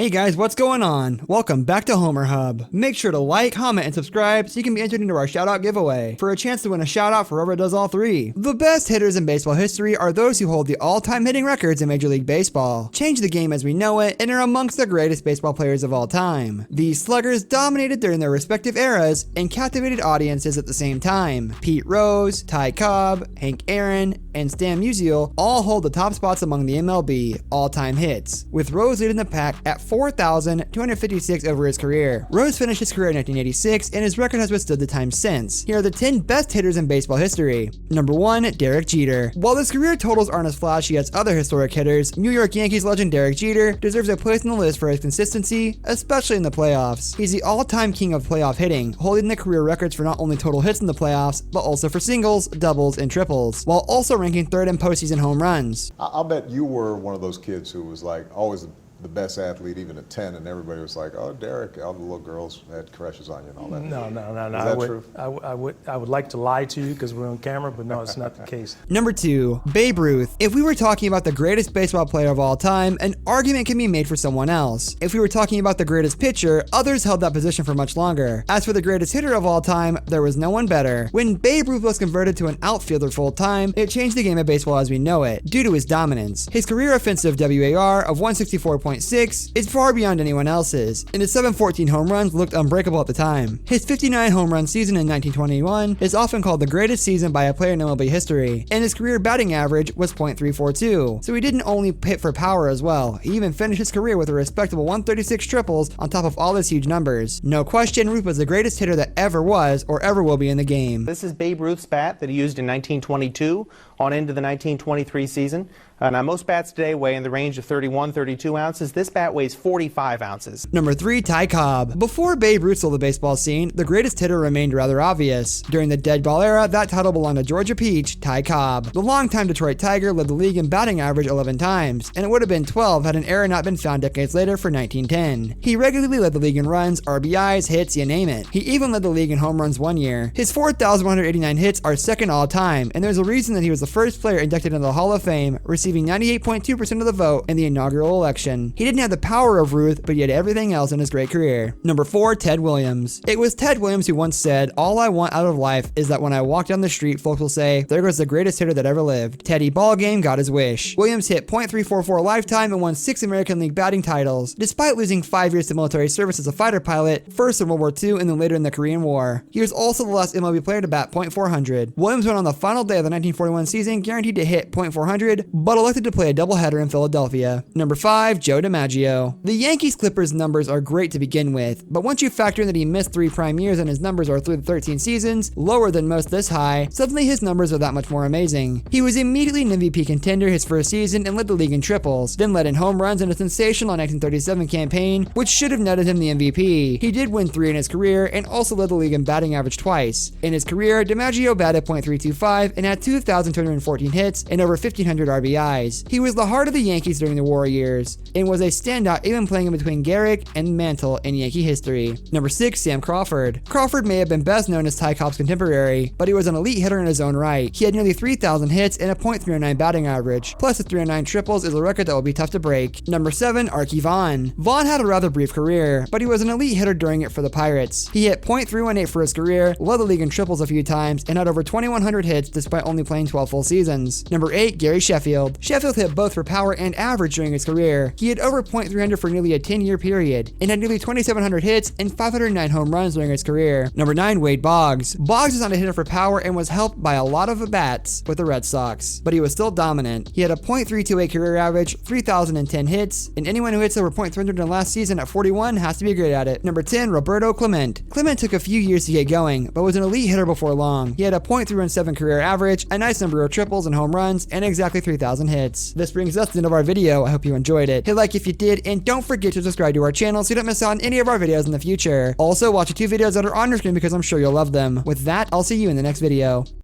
Hey guys, what's going on? Welcome back to Homer Hub. Make sure to like, comment, and subscribe so you can be entered into our shoutout giveaway for a chance to win a shoutout for whoever does all three. The best hitters in baseball history are those who hold the all-time hitting records in Major League Baseball, change the game as we know it, and are amongst the greatest baseball players of all time. These sluggers dominated during their respective eras and captivated audiences at the same time. Pete Rose, Ty Cobb, Hank Aaron, and Stan Musial all hold the top spots among the MLB all-time hits, with Rose leading the pack at 4,256 over his career. Rose finished his career in 1986, and his record has withstood the time since. Here are the 10 best hitters in baseball history. Number 1, Derek Jeter. While his career totals aren't as flashy as other historic hitters, New York Yankees legend Derek Jeter deserves a place on the list for his consistency, especially in the playoffs. He's the all-time king of playoff hitting, holding the career records for not only total hits in the playoffs, but also for singles, doubles, and triples, while also ranking third in postseason home runs. I'll bet you were one of those kids who was like always the best athlete, even at 10, and everybody was like, "Oh, Derek," all the little girls had crushes on you and all that. No. Is that true? I would like to lie to you because we're on camera, but no, it's not the case. Number 2, Babe Ruth. If we were talking about the greatest baseball player of all time, an argument can be made for someone else. If we were talking about the greatest pitcher, others held that position for much longer. As for the greatest hitter of all time, there was no one better. When Babe Ruth was converted to an outfielder full time, it changed the game of baseball as we know it, due to his dominance. His career offensive WAR of 164.6 is far beyond anyone else's, and his 714 home runs looked unbreakable at the time. His 59 home run season in 1921 is often called the greatest season by a player in MLB history, and his career batting average was .342, so he didn't only hit for power as well, he even finished his career with a respectable 136 triples on top of all his huge numbers. No question, Ruth was the greatest hitter that ever was or ever will be in the game. This is Babe Ruth's bat that he used in 1922 on into the 1923 season. Now, most bats today weigh in the range of 31, 32 ounces. This bat weighs 45 ounces. Number 3, Ty Cobb. Before Babe Ruth sold the baseball scene, the greatest hitter remained rather obvious. During the dead ball era, that title belonged to Georgia Peach, Ty Cobb. The longtime Detroit Tiger led the league in batting average 11 times, and it would have been 12 had an error not been found decades later for 1910. He regularly led the league in runs, RBIs, hits, you name it. He even led the league in home runs one year. His 4,189 hits are second all time, and there's a reason that he was the first player inducted into the Hall of Fame, receiving 98.2% of the vote in the inaugural election. He didn't have the power of Ruth, but he had everything else in his great career. Number 4, Ted Williams. It was Ted Williams who once said, "All I want out of life is that when I walk down the street, folks will say, there goes the greatest hitter that ever lived." Teddy Ballgame got his wish. Williams hit .344 lifetime and won 6 American League batting titles, despite losing 5 years to military service as a fighter pilot, first in World War II and then later in the Korean War. He was also the last MLB player to bat .400. Williams went on the final day of the 1941 season guaranteed to hit .400, but elected to play a doubleheader in Philadelphia. Number 5, Joe DiMaggio. The Yankees-Clippers numbers are great to begin with, but once you factor in that he missed 3 prime years and his numbers are through the 13 seasons, lower than most this high, suddenly his numbers are that much more amazing. He was immediately an MVP contender his first season and led the league in triples, then led in home runs in a sensational 1937 campaign, which should have netted him the MVP. He did win 3 in his career and also led the league in batting average twice. In his career, DiMaggio batted .325 and had 2,214 hits and over 1,500 RBIs. He was the heart of the Yankees during the war years, and was a standout even playing in between Garrick and Mantle in Yankee history. Number 6, Sam Crawford. Crawford may have been best known as Ty Cobb's contemporary, but he was an elite hitter in his own right. He had nearly 3,000 hits and a .309 batting average, plus his 309 triples is a record that will be tough to break. Number 7, Archie Vaughn. Vaughn had a rather brief career, but he was an elite hitter during it for the Pirates. He hit .318 for his career, led the league in triples a few times, and had over 2,100 hits despite only playing 12 full seasons. Number 8, Gary Sheffield. Sheffield hit both for power and average during his career. He had over .300 for nearly a 10-year period, and had nearly 2,700 hits and 509 home runs during his career. Number 9, Wade Boggs. Boggs was not a hitter for power and was helped by a lot of at-bats with the Red Sox, but he was still dominant. He had a .328 career average, 3,010 hits, and anyone who hits over .300 in last season at 41 has to be great at it. Number 10, Roberto Clemente. Clemente took a few years to get going, but was an elite hitter before long. He had a .317 career average, a nice number of triples and home runs, and exactly 3,000 hits. This brings us to the end of our video. I hope you enjoyed it. Hit like if you did, and don't forget to subscribe to our channel so you don't miss out on any of our videos in the future. Also, watch the 2 videos that are on your screen because I'm sure you'll love them. With that, I'll see you in the next video.